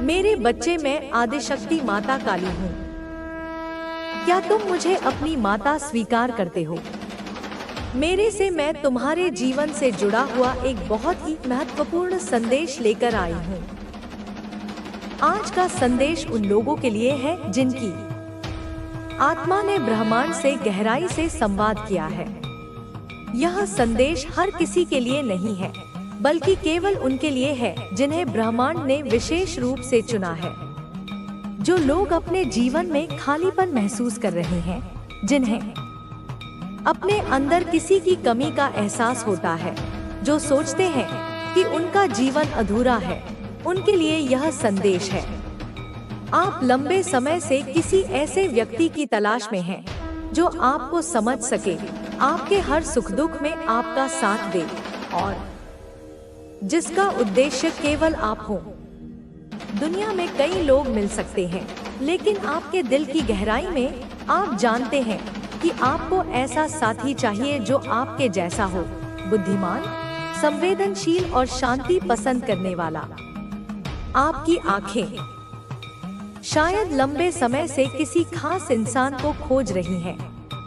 मेरे बच्चे, मैं आदिशक्ति माता काली हूँ। क्या तुम मुझे अपनी माता स्वीकार करते हो? मेरे से मैं तुम्हारे जीवन से जुड़ा हुआ एक बहुत ही महत्वपूर्ण संदेश लेकर आई हूँ। आज का संदेश उन लोगों के लिए है जिनकी आत्मा ने ब्रह्मांड से गहराई से संवाद किया है। यह संदेश हर किसी के लिए नहीं है, बल्कि केवल उनके लिए है जिन्हें ब्रह्मांड ने विशेष रूप से चुना है। जो लोग अपने जीवन में खालीपन महसूस कर रहे हैं, जिन्हें अपने अंदर किसी की कमी का एहसास होता है, जो सोचते हैं कि उनका जीवन अधूरा है, उनके लिए यह संदेश है। आप लंबे समय से किसी ऐसे व्यक्ति की तलाश में हैं, जो आपको समझ सके, आपके हर सुख दुख में आपका साथ दे और जिसका उद्देश्य केवल आप हो। दुनिया में कई लोग मिल सकते हैं, लेकिन आपके दिल की गहराई में आप जानते हैं कि आपको ऐसा साथी चाहिए जो आपके जैसा हो, बुद्धिमान, संवेदनशील और शांति पसंद करने वाला। आपकी आंखें शायद लंबे समय से किसी खास इंसान को खोज रही हैं,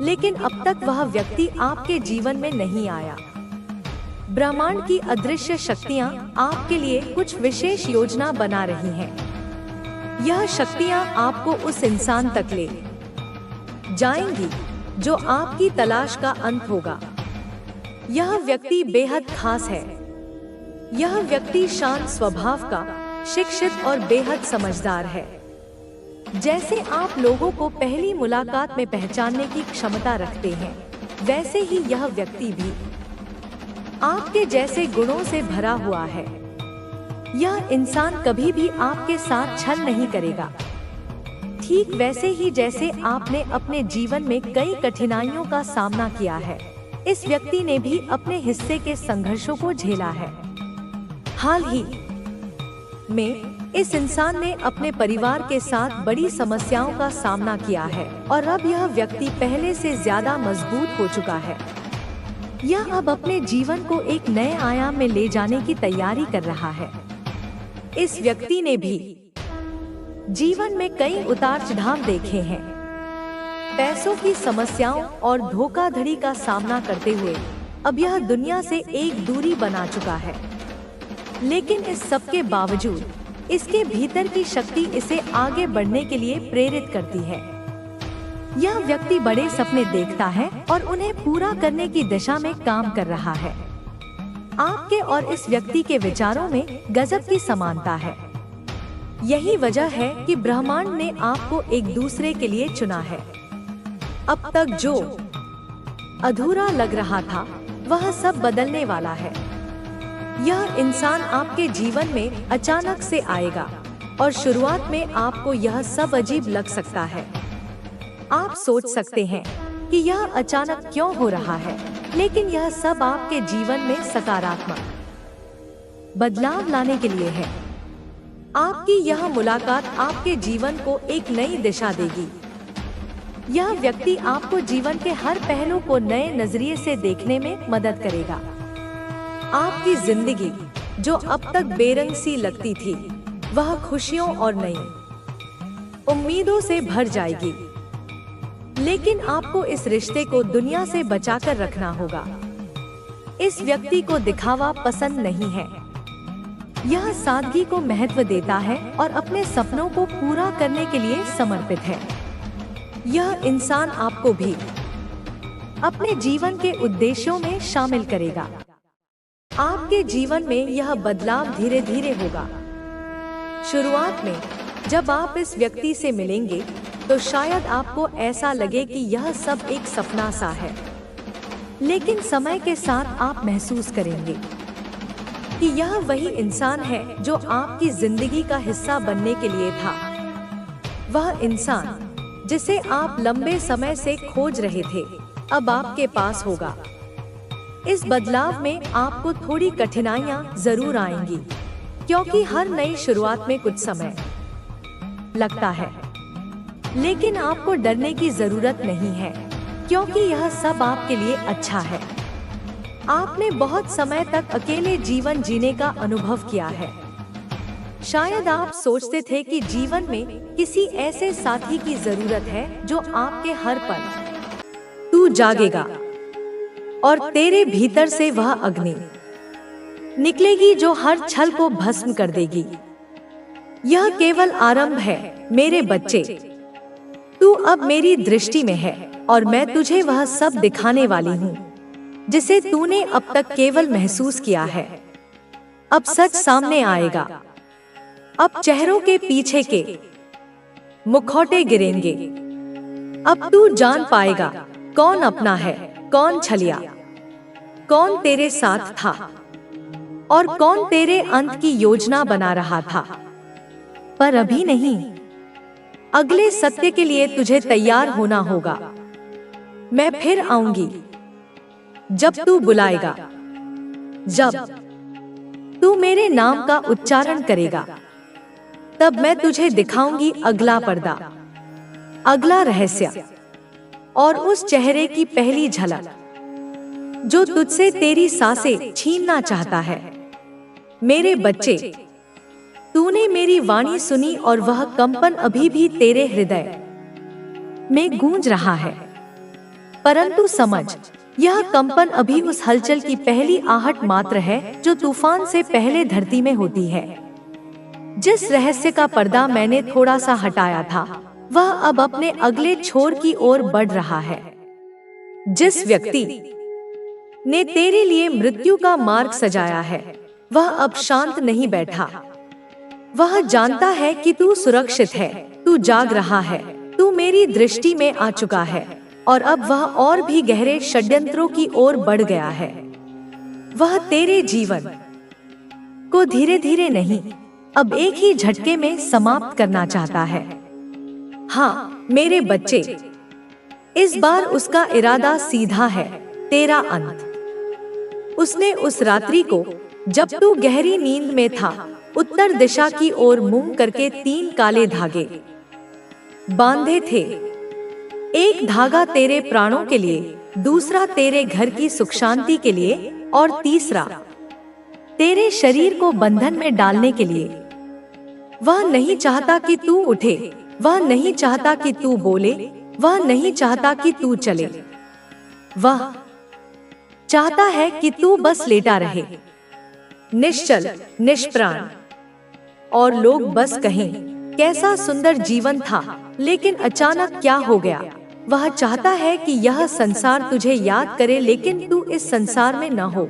लेकिन अब तक वह व्यक्ति आपके जीवन में नहीं आया। ब्रह्मांड की अदृश्य शक्तियाँ आपके लिए कुछ विशेष योजना बना रही हैं। यह शक्तियाँ आपको उस इंसान तक ले जाएंगी जो आपकी तलाश का अंत होगा। यह व्यक्ति बेहद खास है। यह व्यक्ति शांत स्वभाव का, शिक्षित और बेहद समझदार है। जैसे आप लोगों को पहली मुलाकात में पहचानने की क्षमता रखते हैं, वैसे ही यह व्यक्ति भी आपके जैसे गुणों से भरा हुआ है। यह इंसान कभी भी आपके साथ छल नहीं करेगा, ठीक वैसे ही जैसे आपने अपने जीवन में कई कठिनाइयों का सामना किया है। इस व्यक्ति ने भी अपने हिस्से के संघर्षों को झेला है। हाल ही में इस इंसान ने अपने परिवार के साथ बड़ी समस्याओं का सामना किया है और अब यह व्यक्ति पहले से ज्यादा मजबूत हो चुका है। यह अब अपने जीवन को एक नए आयाम में ले जाने की तैयारी कर रहा है। इस व्यक्ति ने भी जीवन में कई उतार चढ़ाव देखे हैं। पैसों की समस्याओं और धोखाधड़ी का सामना करते हुए अब यह दुनिया से एक दूरी बना चुका है। लेकिन इस सब के बावजूद इसके भीतर की शक्ति इसे आगे बढ़ने के लिए प्रेरित करती है। यह व्यक्ति बड़े सपने देखता है और उन्हें पूरा करने की दिशा में काम कर रहा है। आपके और इस व्यक्ति के विचारों में गजब की समानता है। यही वजह है कि ब्रह्मांड ने आपको एक दूसरे के लिए चुना है। अब तक जो अधूरा लग रहा था, वह सब बदलने वाला है। यह इंसान आपके जीवन में अचानक से आएगा और शुरुआत में आपको यह सब अजीब लग सकता है। आप सोच सकते हैं कि यह अचानक क्यों हो रहा है, लेकिन यह सब आपके जीवन में सकारात्मक बदलाव लाने के लिए है। आपकी यह मुलाकात आपके जीवन को एक नई दिशा देगी। यह व्यक्ति आपको जीवन के हर पहलू को नए नजरिए से देखने में मदद करेगा। आपकी जिंदगी जो अब तक बेरंग सी लगती थी, वह खुशियों और नई उम्मीदों से भर जाएगी। लेकिन आपको इस रिश्ते को दुनिया से बचाकर रखना होगा। इस व्यक्ति को दिखावा पसंद नहीं है। यह सादगी को महत्व देता है और अपने सपनों को पूरा करने के लिए समर्पित है। यह इंसान आपको भी अपने जीवन के उद्देश्यों में शामिल करेगा। आपके जीवन में यह बदलाव धीरे धीरे होगा। शुरुआत में जब आप इस व्यक्ति से मिलेंगे, तो शायद आपको ऐसा लगे कि यह सब एक सपना सा है। लेकिन समय के साथ आप महसूस करेंगे कि यह वही इंसान है जो आपकी जिंदगी का हिस्सा बनने के लिए था। वह इंसान जिसे आप लंबे समय से खोज रहे थे, अब आपके पास होगा। इस बदलाव में आपको थोड़ी कठिनाइयां जरूर आएंगी, क्योंकि हर नई शुरुआत में कुछ समय लगता है। लेकिन आपको डरने की जरूरत नहीं है, क्योंकि यह सब आपके लिए अच्छा है। आपने बहुत समय तक अकेले जीवन जीने का अनुभव किया है। शायद आप सोचते थे कि जीवन में किसी ऐसे साथी की जरूरत है जो आपके हर पल तू जागेगा और तेरे भीतर से वह अग्नि निकलेगी जो हर छल को भस्म कर देगी। यह केवल आरंभ है मेरे बच्चे। तू अब मेरी दृष्टि में है और मैं तुझे वह सब दिखाने वाली हूँ जिसे तूने अब तक केवल महसूस किया है। अब सच सामने आएगा। अब चेहरों के पीछे के मुखौटे गिरेंगे। अब तू जान पाएगा कौन अपना है, कौन छलिया, कौन तेरे साथ था और कौन तेरे अंत की योजना बना रहा था। पर अभी नहीं। अगले सत्य के लिए तुझे तैयार होना होगा। मैं फिर आऊंगी जब तू बुलाएगा, जब तू मेरे नाम का उच्चारण करेगा, तब मैं तुझे दिखाऊंगी अगला पर्दा, अगला रहस्य और उस चेहरे की पहली झलक जो तुझसे तेरी सांसें छीनना चाहता है। मेरे बच्चे, तूने मेरी वाणी सुनी और वह कंपन अभी भी तेरे हृदय में गूंज रहा है। परंतु समझ, यह कंपन अभी उस हलचल की पहली आहट मात्र है जो तूफान से पहले धरती में होती है। जिस रहस्य का पर्दा मैंने थोड़ा सा हटाया था, वह अब अपने अगले छोर की ओर बढ़ रहा है। जिस व्यक्ति ने तेरे लिए मृत्यु का मार्ग सजाया है, वह अब शांत नहीं बैठा। वह जानता है कि तू सुरक्षित है, तू जाग रहा है, तू मेरी दृष्टि में आ चुका है और अब वह और भी गहरे षड्यंत्रों की ओर बढ़ गया है। वह तेरे जीवन को धीरे धीरे नहीं, अब एक ही झटके में समाप्त करना चाहता है। हाँ मेरे बच्चे, इस बार उसका इरादा सीधा है, तेरा अंत। उसने उस रात्रि को, जब तू गहरी नींद में था, उत्तर दिशा की ओर मुंह करके 3 काले धागे बांधे थे। एक धागा तेरे प्राणों के लिए, दूसरा तेरे घर की सुख शांति के लिए और तीसरा तेरे शरीर को बंधन में डालने के लिए। वह नहीं चाहता कि तू उठे, वह नहीं चाहता कि तू बोले, वह नहीं चाहता कि तू चले। वह चाहता है कि तू बस लेटा रहे, निश्चल, निष्प्राण, और लोग बस कहें कैसा सुंदर जीवन था। लेकिन अचानक क्या हो गया? वह चाहता है कि यह संसार तुझे याद करे, लेकिन तू इस संसार में न हो।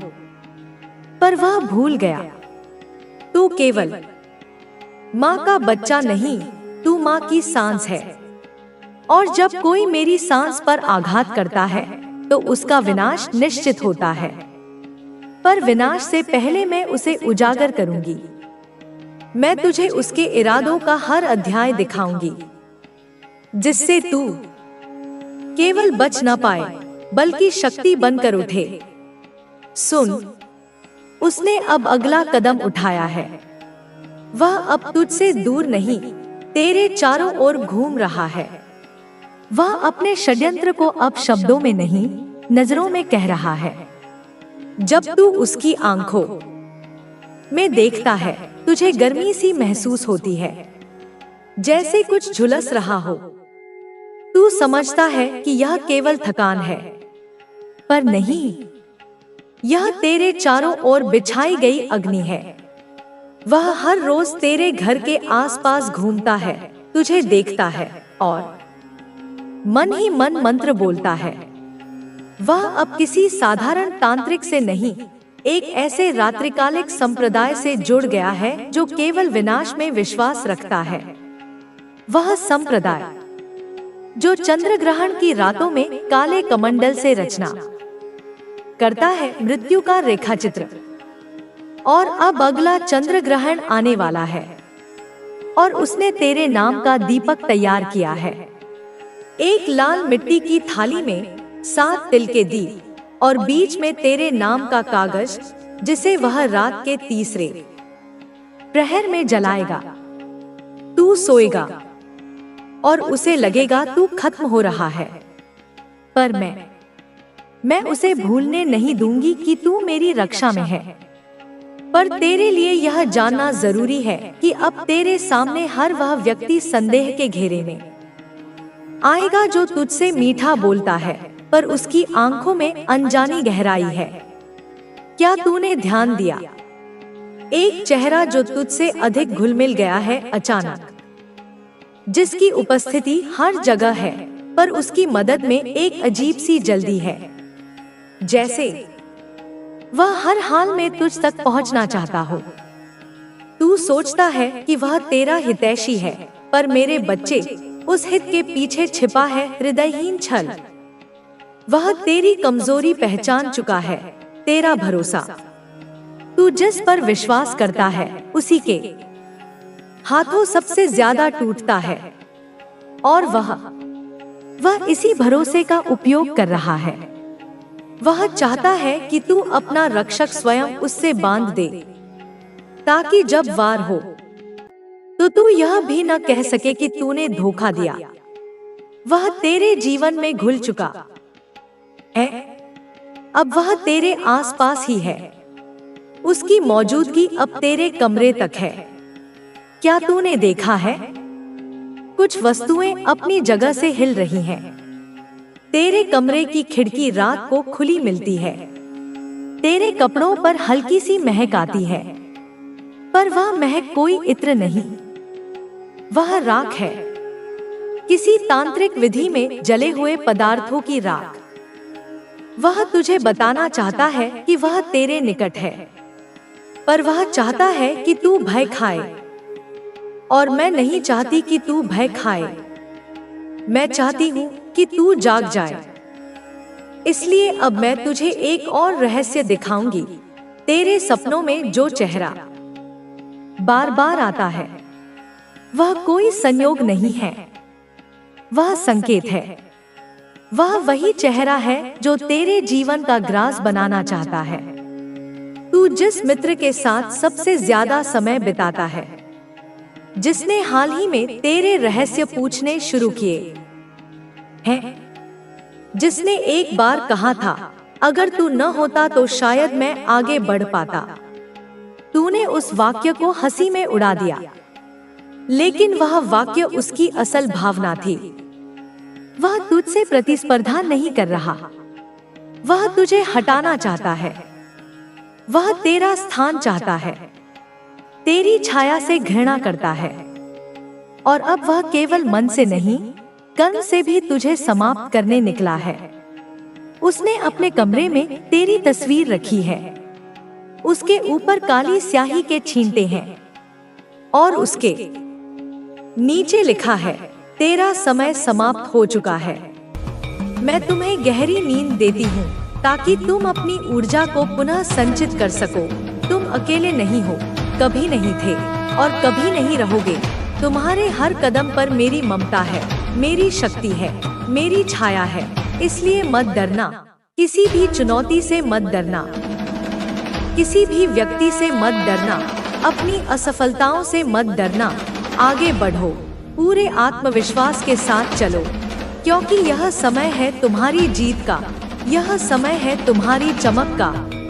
पर वह भूल गया, तू केवल माँ का बच्चा नहीं, तू माँ की सांस है। और जब कोई मेरी सांस पर आघात करता है तो उसका विनाश निश्चित होता है। पर विनाश से पहले मैं उसे उजागर करूंगी। मैं तुझे उसके इरादों का हर अध्याय दिखाऊंगी, जिससे तू केवल बच न पाए बल्कि शक्ति बनकर उठे। सुन, उसने अब अगला कदम उठाया है। वह अब तुझसे दूर नहीं, तेरे चारों ओर घूम रहा है। वह अपने षड्यंत्र को अब शब्दों में नहीं, नजरों में कह रहा है। जब तू उसकी आंखों में देखता है, तुझे गर्मी सी महसूस होती है, जैसे कुछ झुलस रहा हो। तू समझता है कि यह केवल थकान है, पर नहीं, यह तेरे चारों ओर बिछाई गई अग्नि है। वह हर रोज तेरे घर के आसपास घूमता है, तुझे देखता है और मन ही मन मंत्र बोलता है। वह अब किसी साधारण तांत्रिक से नहीं, एक ऐसे रात्रिकालिक संप्रदाय से जुड़ गया है जो केवल विनाश में विश्वास रखता है। वह संप्रदाय जो चंद्र ग्रहण की रातों में काले कमंडल से रचना करता है मृत्यु का रेखाचित्र। और अब अगला चंद्र ग्रहण आने वाला है और उसने तेरे नाम का दीपक तैयार किया है। एक लाल मिट्टी की थाली में 7 तिल के दीप और बीच में तेरे नाम का कागज, जिसे वह रात के तीसरे प्रहर में जलाएगा। तू सोएगा और उसे लगेगा तू खत्म हो रहा है, पर मैं उसे भूलने नहीं दूंगी कि तू मेरी रक्षा में है। पर तेरे लिए यह जानना जरूरी है कि अब तेरे सामने हर वह व्यक्ति संदेह के घेरे में आएगा जो तुझसे मीठा बोलता है, पर उसकी आंखों में अनजानी गहराई है। क्या तूने ध्यान दिया? एक चेहरा जो तुझसे अधिक घुल-मिल गया है अचानक, जिसकी उपस्थिति हर जगह है, पर उसकी मदद में एक अजीब सी जल्दी है, जैसे वह हर हाल में तुझ तक पहुंचना चाहता हो। तू सोचता है कि वह तेरा हितैषी है, पर मेरे बच्चे, उस हित के पीछे छिपा है हृदयहीन छल। वह तेरी कमजोरी पहचान चुका है, तेरा भरोसा। तू जिस पर विश्वास करता है, उसी के हाथों सबसे ज्यादा टूटता है, और वह इसी भरोसे का उपयोग कर रहा है। वह चाहता है कि तू अपना रक्षक स्वयं उससे बांध दे, ताकि जब वार हो तो तू यह भी न कह सके कि तूने धोखा दिया। वह तेरे जीवन में घुल चुका है, अब वह तेरे आसपास ही है। उसकी मौजूदगी अब तेरे कमरे तक है। क्या तूने देखा है? कुछ वस्तुएं अपनी जगह से हिल रही हैं। तेरे कमरे की खिड़की रात को खुली मिलती है। तेरे कपड़ों पर हल्की सी महक आती है, पर वह महक कोई इत्र नहीं, वह राख है, किसी तांत्रिक विधि में जले हुए पदार्थों की राख। वह तुझे बताना चाहता है कि वह तेरे निकट है, पर वह चाहता है कि तू भय खाए, और मैं नहीं चाहती कि तू भय खाए। मैं चाहती हूँ कि तू जाग जाए। इसलिए अब मैं तुझे एक और रहस्य दिखाऊंगी। तेरे सपनों में जो चेहरा बार बार आता है, वह कोई संयोग नहीं है, वह संकेत है। वह वही चेहरा है जो तेरे जीवन का ग्रास बनाना चाहता है। तू जिस मित्र के साथ सबसे ज्यादा समय बिताता है, जिसने हाल ही में तेरे रहस्य पूछने शुरू किए हैं, जिसने एक बार कहा था, अगर तू न होता तो शायद मैं आगे बढ़ पाता। तूने उस वाक्य को हंसी में उड़ा दिया, लेकिन वह वाक्य उसकी असल भावना थी। वह तुझसे प्रतिस्पर्धा नहीं कर रहा, वह तुझे हटाना चाहता है। वह तेरा स्थान चाहता है, तेरी छाया से घृणा करता है, और अब वह केवल मन से नहीं, कर्म से भी तुझे समाप्त करने निकला है। उसने अपने कमरे में तेरी तस्वीर रखी है, उसके ऊपर काली स्याही के छींटे हैं, और उसके नीचे लिखा है, तेरा समय समाप्त हो चुका है। मैं तुम्हें गहरी नींद देती हूँ, ताकि तुम अपनी ऊर्जा को पुनः संचित कर सको। तुम अकेले नहीं हो, कभी नहीं थे और कभी नहीं रहोगे। तुम्हारे हर कदम पर मेरी ममता है, मेरी शक्ति है, मेरी छाया है। इसलिए मत डरना, किसी भी चुनौती से मत डरना, किसी भी व्यक्ति से मत डरना, अपनी असफलताओं से मत डरना। आगे बढ़ो, पूरे आत्मविश्वास के साथ चलो, क्योंकि यह समय है तुम्हारी जीत का, यह समय है तुम्हारी चमक का।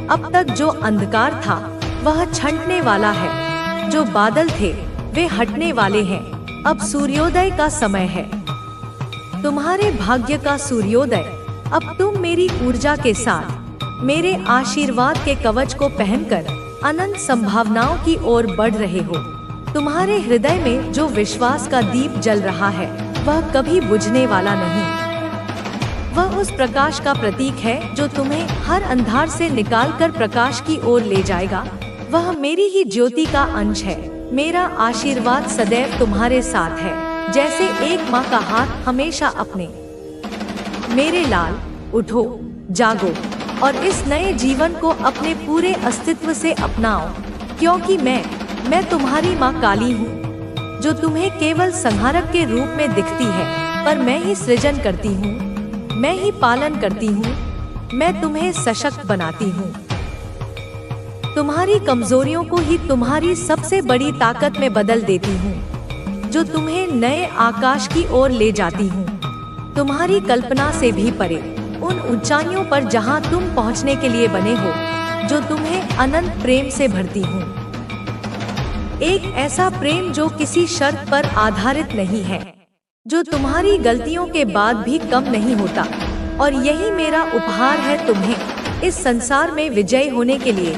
अब तक जो अंधकार था वह छंटने वाला है, जो बादल थे वे हटने वाले हैं। अब सूर्योदय का समय है, तुम्हारे भाग्य का सूर्योदय। अब तुम मेरी ऊर्जा के साथ, मेरे आशीर्वाद के कवच को पहनकर अनंत संभावनाओं की ओर बढ़ रहे हो। तुम्हारे हृदय में जो विश्वास का दीप जल रहा है, वह कभी बुझने वाला नहीं। वह उस प्रकाश का प्रतीक है जो तुम्हें हर अंधार से निकालकर प्रकाश की ओर ले जाएगा। वह मेरी ही ज्योति का अंश है। मेरा आशीर्वाद सदैव तुम्हारे साथ है, जैसे एक माँ का हाथ हमेशा अपने। मेरे लाल, उठो, जागो और इस नए जीवन को अपने पूरे अस्तित्व से अपनाओ, क्योंकि मैं तुम्हारी माँ काली हूँ, जो तुम्हें केवल संहारक के रूप में दिखती है, पर मैं ही सृजन करती हूँ, मैं ही पालन करती हूँ, मैं तुम्हें सशक्त बनाती हूँ। तुम्हारी कमजोरियों को ही तुम्हारी सबसे बड़ी ताकत में बदल देती हूँ, जो तुम्हें नए आकाश की ओर ले जाती हूँ, तुम्हारी कल्पना से भी परे, उन ऊंचाइयों पर जहाँ तुम पहुँचने के लिए बने हो। जो तुम्हें अनंत प्रेम से भरती हूँ। एक ऐसा प्रेम जो किसी शर्त पर आधारित नहीं है, जो तुम्हारी गलतियों के बाद भी कम नहीं होता। और यही मेरा उपहार है तुम्हें। इस संसार में विजयी होने के लिए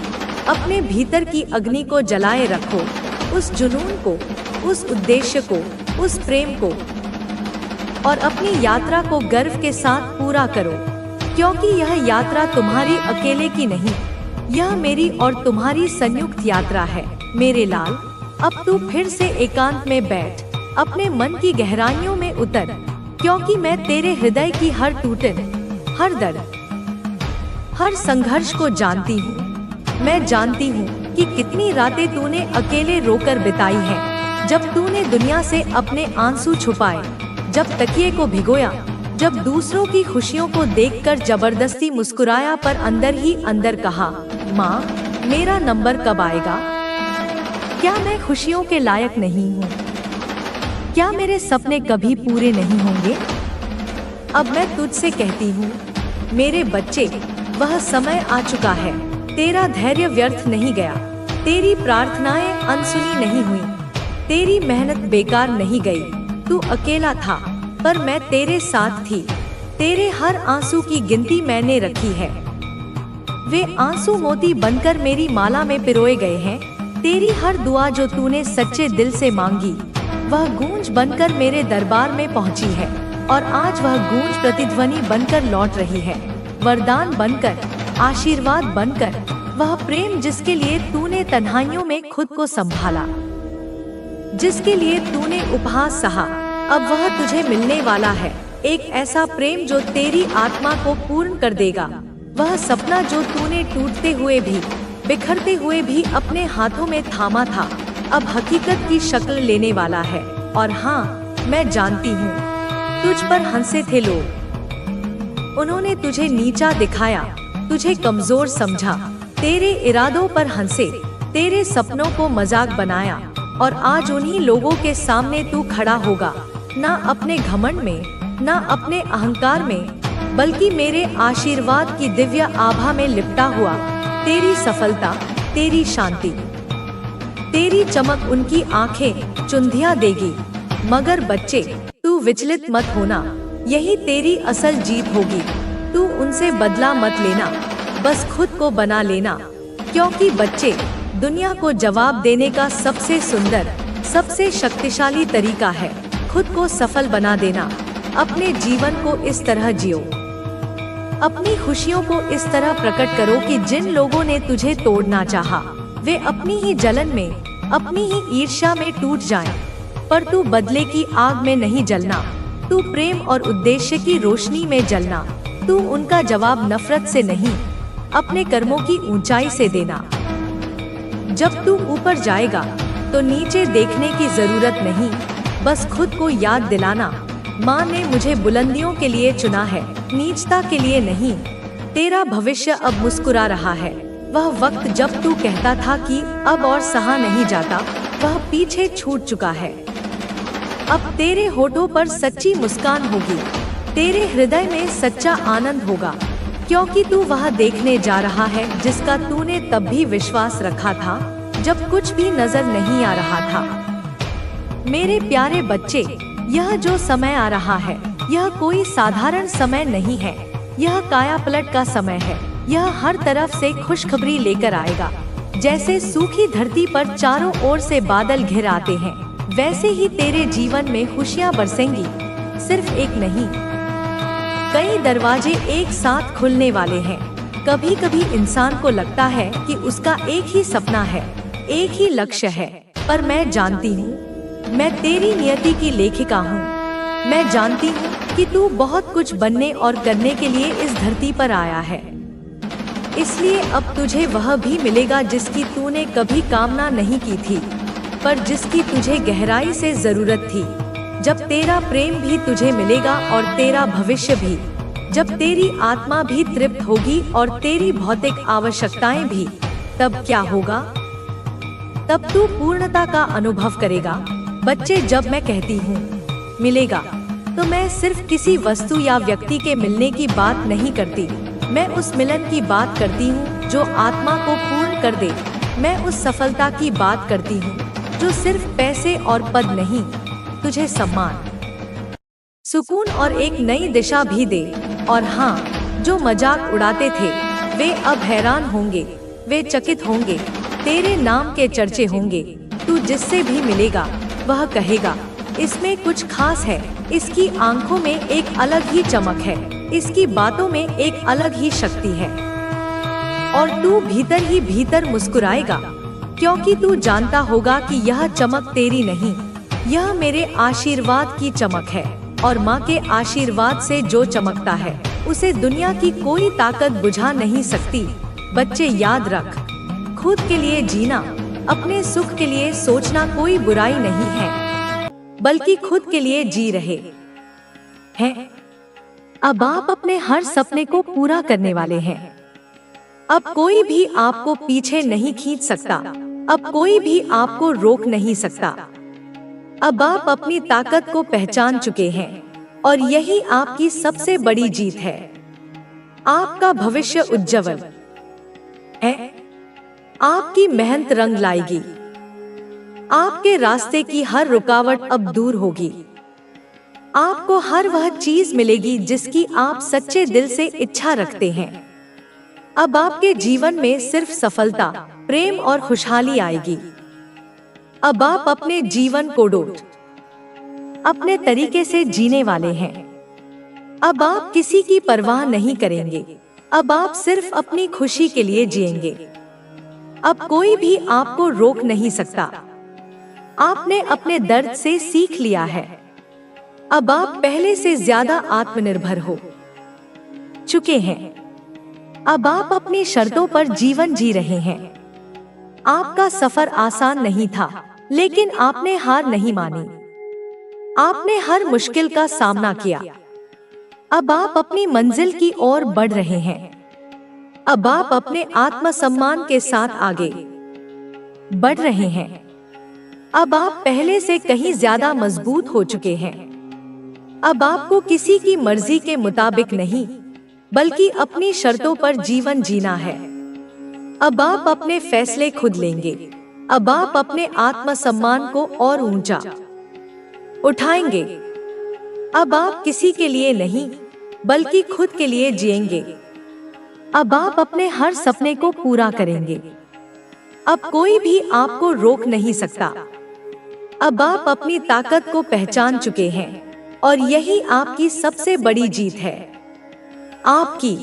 अपने भीतर की अग्नि को जलाए रखो, उस जुनून को, उस उद्देश्य को, उस प्रेम को, और अपनी यात्रा को गर्व के साथ पूरा करो, क्योंकि यह यात्रा तुम्हारी अकेले की नहीं, यह मेरी और तुम्हारी संयुक्त यात्रा है। मेरे लाल, अब तू फिर से एकांत में बैठ, अपने मन की गहराइयों में उतर, क्योंकि मैं तेरे हृदय की हर टूटन, हर दर्द, हर संघर्ष को जानती हूँ। मैं जानती हूँ कि कितनी रातें तूने अकेले रोकर बिताई हैं, जब तूने दुनिया से अपने आंसू छुपाए, जब तकिए को भिगोया, जब दूसरों की खुशियों को देखकर जबरदस्ती मुस्कुराया, पर अंदर ही अंदर कहा, माँ, मेरा नंबर कब आएगा? क्या मैं खुशियों के लायक नहीं हूँ? क्या मेरे सपने कभी पूरे नहीं होंगे? अब मैं तुझसे कहती हूँ, मेरे बच्चे, वह समय आ चुका है। तेरा धैर्य व्यर्थ नहीं गया, तेरी प्रार्थनाएं अनसुनी नहीं हुई, तेरी मेहनत बेकार नहीं गई। तू अकेला था, पर मैं तेरे साथ थी। तेरे हर आंसू की गिनती मैंने रखी है। वे आंसू मोती बनकर मेरी माला में पिरोए गए हैं। तेरी हर दुआ जो तूने सच्चे दिल से मांगी, वह गूंज बनकर मेरे दरबार में पहुंची है, और आज वह गूंज प्रतिध्वनि बनकर लौट रही है, वरदान बनकर, आशीर्वाद बनकर, वह प्रेम जिसके लिए तूने तन्हाइयों में खुद को संभाला, जिसके लिए तूने उपहास सहा, अब वह तुझे मिलने वाला है। एक ऐसा प्रेम जो तेरी आत्मा को पूर्ण कर देगा। वह सपना जो तूने टूटते हुए भी, बिखरते हुए भी अपने हाथों में थामा था, अब हकीकत की शक्ल लेने वाला है। और हाँ, मैं जानती हूँ, तुझ पर हंसे थे लोग, उन्होंने तुझे नीचा दिखाया, तुझे कमजोर समझा, तेरे इरादों पर हंसे, तेरे सपनों को मजाक बनाया, और आज उन्हीं लोगों के सामने तू खड़ा होगा, ना अपने घमंड में, ना अपने अहंकार में, बल्कि मेरे आशीर्वाद की दिव्य आभा में लिपटा हुआ। तेरी सफलता, तेरी शांति, तेरी चमक उनकी आंखें चुंधिया देगी। मगर बच्चे, तू विचलित मत होना, यही तेरी असल जीत होगी। तू उनसे बदला मत लेना, बस खुद को बना लेना, क्योंकि बच्चे, दुनिया को जवाब देने का सबसे सुंदर, सबसे शक्तिशाली तरीका है खुद को सफल बना देना। अपने जीवन को इस तरह जियो, अपनी खुशियों को इस तरह प्रकट करो कि जिन लोगों ने तुझे तोड़ना चाहा, वे अपनी ही जलन में, अपनी ही ईर्ष्या में टूट जाएं। पर तू बदले की आग में नहीं जलना, तू प्रेम और उद्देश्य की रोशनी में जलना। तू उनका जवाब नफरत से नहीं, अपने कर्मों की ऊंचाई से देना। जब तू ऊपर जाएगा तो नीचे देखने की जरूरत नहीं, बस खुद को याद दिलाना, माँ ने मुझे बुलंदियों के लिए चुना है, नीचता के लिए नहीं। तेरा भविष्य अब मुस्कुरा रहा है। वह वक्त जब तू कहता था कि अब और सहा नहीं जाता, वह पीछे छूट चुका है। अब तेरे होठों पर सच्ची मुस्कान होगी, तेरे हृदय में सच्चा आनंद होगा, क्योंकि तू वह देखने जा रहा है जिसका तूने तब भी विश्वास रखा था, जब कुछ भी नजर नहीं आ रहा था। मेरे प्यारे बच्चे, यह जो समय आ रहा है, यह कोई साधारण समय नहीं है, यह कायापलट का समय है। यह हर तरफ से खुशखबरी लेकर आएगा। जैसे सूखी धरती पर चारों ओर से बादल घिर आते हैं, वैसे ही तेरे जीवन में खुशियाँ बरसेंगी। सिर्फ एक नहीं, कई दरवाजे एक साथ खुलने वाले हैं। कभी कभी इंसान को लगता है कि उसका एक ही सपना है, एक ही लक्ष्य है, पर मैं जानती हूँ, मैं तेरी नियति की लेखिका हूँ। मैं जानती हूँ कि तू बहुत कुछ बनने और करने के लिए इस धरती पर आया है, इसलिए अब तुझे वह भी मिलेगा जिसकी तूने कभी कामना नहीं की थी, पर जिसकी तुझे गहराई से जरूरत थी। जब तेरा प्रेम भी तुझे मिलेगा और तेरा भविष्य भी, जब तेरी आत्मा भी तृप्त होगी और तेरी भौतिक आवश्यकताएं भी, तब क्या होगा? तब तू पूर्णता का अनुभव करेगा। बच्चे, जब मैं कहती हूँ मिलेगा, तो मैं सिर्फ किसी वस्तु या व्यक्ति के मिलने की बात नहीं करती। मैं उस मिलन की बात करती हूँ जो आत्मा को पूर्ण कर दे। मैं उस सफलता की बात करती हूँ जो सिर्फ पैसे और पद नहीं, तुझे सम्मान, सुकून और एक नई दिशा भी दे। और हाँ, जो मजाक उड़ाते थे वे अब हैरान होंगे, वे चकित होंगे। तेरे नाम के चर्चे होंगे। तू जिससे भी मिलेगा वह कहेगा, इसमें कुछ खास है, इसकी आंखों में एक अलग ही चमक है, इसकी बातों में एक अलग ही शक्ति है। और तू भीतर ही भीतर मुस्कुराएगा, क्योंकि तू जानता होगा कि यह चमक तेरी नहीं, यह मेरे आशीर्वाद की चमक है। और माँ के आशीर्वाद से जो चमकता है उसे दुनिया की कोई ताकत बुझा नहीं सकती। बच्चे याद रख, खुद के लिए जीना, अपने सुख के लिए सोचना कोई बुराई नहीं है, बल्कि खुद के लिए जी रहे हैं। अब आप अपने हर सपने को पूरा करने वाले हैं। अब कोई भी आपको पीछे नहीं खींच सकता, अब कोई भी आपको रोक नहीं सकता। अब आप अपनी ताकत को पहचान चुके हैं और यही आपकी सबसे बड़ी जीत है। आपका भविष्य उज्जवल है, आपकी मेहनत रंग लाएगी, आपके रास्ते की हर रुकावट अब दूर होगी। आपको हर वह चीज मिलेगी जिसकी आप सच्चे दिल से इच्छा रखते हैं। अब आपके जीवन में सिर्फ सफलता, प्रेम और खुशहाली आएगी। अब आप अपने जीवन को अपने तरीके से जीने वाले हैं। अब आप किसी की परवाह नहीं करेंगे, अब आप सिर्फ अपनी खुशी के लिए जिएंगे। अब कोई भी आपको रोक नहीं सकता। आपने अपने दर्द से सीख लिया है। अब आप पहले से ज्यादा आत्मनिर्भर हो चुके हैं। अब आप अपनी शर्तों पर जीवन जी रहे हैं। आपका सफर आसान नहीं था, लेकिन आपने हार नहीं मानी। आपने हर मुश्किल का सामना किया। अब आप अपनी मंजिल की ओर बढ़ रहे हैं। अब आप अपने आत्मसम्मान के साथ आगे बढ़ रहे हैं। अब आप पहले से कहीं ज्यादा मजबूत हो चुके हैं। अब आपको किसी की मर्जी के मुताबिक नहीं, बल्कि अपनी शर्तों पर जीवन जीना है। अब आप अपने फैसले खुद लेंगे। अब आप अपने आत्मसम्मान को और ऊंचा उठाएंगे। अब आप किसी के लिए नहीं, बल्कि खुद के लिए जिएंगे। अब आप अपने हर सपने को पूरा करेंगे। अब कोई भी आपको रोक नहीं सकता। अब आप अपनी ताकत को पहचान चुके हैं और यही आपकी सबसे बड़ी जीत है। आपकी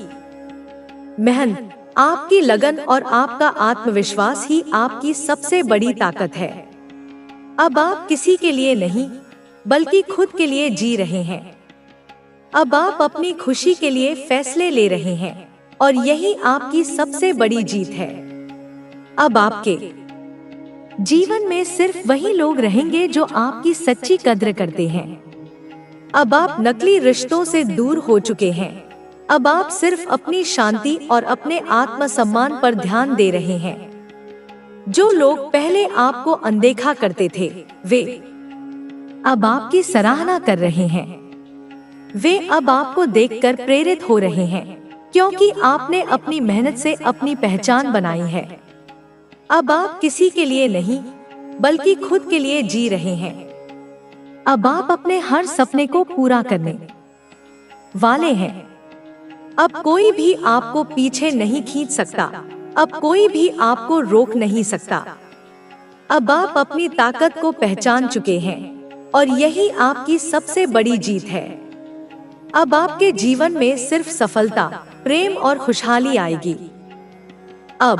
मेहनत, आपकी लगन और आपका आत्मविश्वास ही आपकी सबसे बड़ी ताकत है। अब आप किसी के लिए नहीं, बल्कि खुद के लिए जी रहे हैं। अब आप अपनी खुशी के लिए फैसले ले रहे हैं और यही आपकी सबसे बड़ी जीत है। अब आपके जीवन में सिर्फ वही लोग रहेंगे जो आपकी सच्ची कद्र करते हैं। अब आप नकली रिश्तों से दूर हो चुके हैं। अब आप सिर्फ अपनी शांति और अपने आत्मसम्मान पर ध्यान दे रहे हैं। जो लोग पहले आपको अनदेखा करते थे, वे अब आपकी सराहना कर रहे हैं। वे अब आपको देखकर प्रेरित हो रहे हैं, क्योंकि आपने अपनी मेहनत से अपनी पहचान बनाई है। अब आप किसी के लिए नहीं, बल्कि खुद के लिए जी रहे हैं। अब आप अपने हर सपने को पूरा करने वाले हैं। अब कोई भी आपको पीछे नहीं खींच सकता। अब कोई भी आपको रोक नहीं सकता। अब आप अपनी ताकत को पहचान चुके हैं और यही आपकी सबसे बड़ी जीत है। अब आपके जीवन में सिर्फ सफलता, प्रेम और खुशहाली आएगी। अब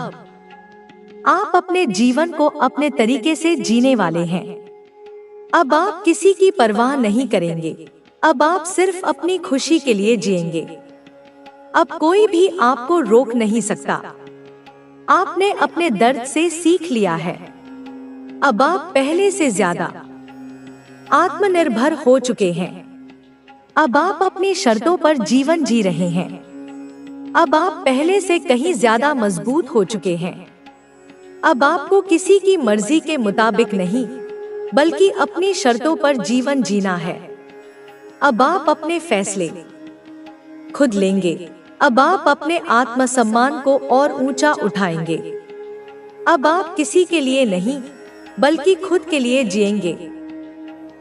आप अपने जीवन को अपने तरीके से जीने वाले हैं। अब आप किसी की परवाह नहीं करेंगे। अब आप सिर्फ अपनी खुशी के लिए जिएंगे। अब कोई भी आपको रोक नहीं सकता। आपने अपने दर्द से सीख लिया है। अब आप पहले से ज्यादा आत्मनिर्भर हो चुके हैं। अब आप अपनी शर्तों पर जीवन जी रहे हैं। अब आप पहले से कहीं ज्यादा मजबूत हो चुके हैं। अब आपको किसी की मर्जी के मुताबिक नहीं, बल्कि अपनी शर्तों पर जीवन जीना है। अब आप अपने फैसले खुद लेंगे। अब आप अपने आत्मसम्मान को और ऊंचा उठाएंगे। अब आप किसी के लिए नहीं, बल्कि खुद के लिए जिएंगे।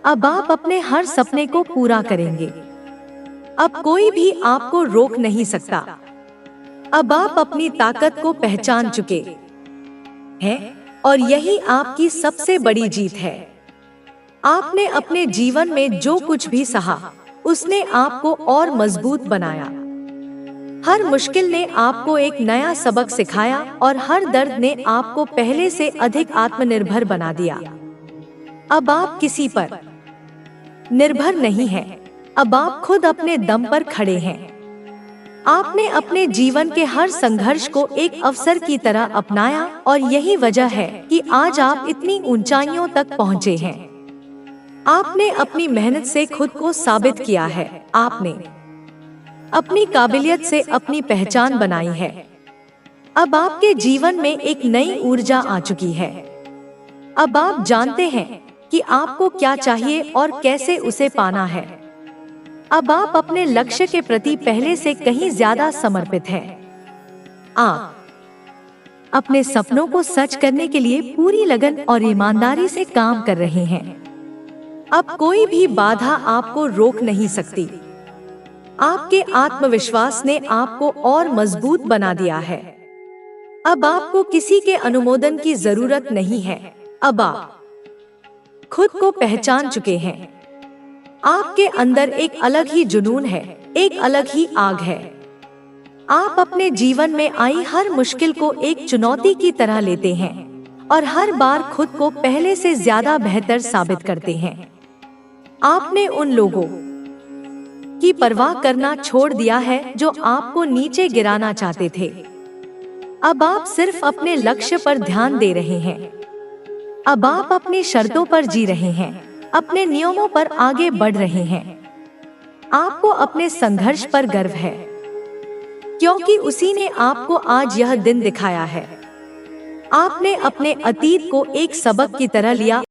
अब आप अपने हर सपने को पूरा करेंगे। अब कोई भी आपको रोक नहीं सकता। अब आप अपनी ताकत को पहचान चुके हैं और यही आपकी सबसे बड़ी जीत है। आपने अपने जीवन में जो कुछ भी सहा, उसने आपको और मजबूत बनाया। हर मुश्किल ने आपको एक नया सबक सिखाया और हर दर्द ने आपको पहले से अधिक आत्मनिर्भर बना दिया। अब आप किसी पर निर्भर नहीं हैं। अब आप खुद अपने दम पर खड़े हैं। आपने अपने जीवन के हर संघर्ष को एक अवसर की तरह अपनाया और यही वजह है कि आज आप इतनी ऊंचाइयों तक पहुंचे हैं। आपने अपनी मेहनत से खुद को साबित किया है। आपने अपनी काबिलियत से अपनी पहचान बनाई है। अब आपके जीवन में एक नई ऊर्जा आ चुकी है। अब आप जानते हैं कि आपको क्या चाहिए और कैसे उसे पाना है। अब आप अपने लक्ष्य के प्रति पहले से कहीं ज्यादा समर्पित हैं। आप अपने सपनों को सच करने के लिए पूरी लगन और ईमानदारी से काम कर रहे हैं। अब कोई भी बाधा आपको रोक नहीं सकती। आपके आत्मविश्वास ने आपको और मजबूत बना दिया है। अब आपको किसी के अनुमोदन की जरूरत नहीं है। अब आप खुद को पहचान चुके हैं। आपके अंदर एक अलग ही जुनून है, एक अलग ही आग है। आप अपने जीवन में आई हर मुश्किल को एक चुनौती की तरह लेते हैं और हर बार खुद को पहले से ज्यादा बेहतर साबित करते हैं। आपने उन लोगों की परवाह करना छोड़ दिया है जो आपको नीचे गिराना चाहते थे। अब आप सिर्फ अपने लक्ष्य पर ध्यान दे रहे हैं। अब आप अपनी शर्तों पर जी रहे हैं, अपने नियमों पर आगे बढ़ रहे हैं। आपको अपने संघर्ष पर गर्व है, क्योंकि उसी ने आपको आज यह दिन दिखाया है। आपने अपने अतीत को एक सबक की तरह लिया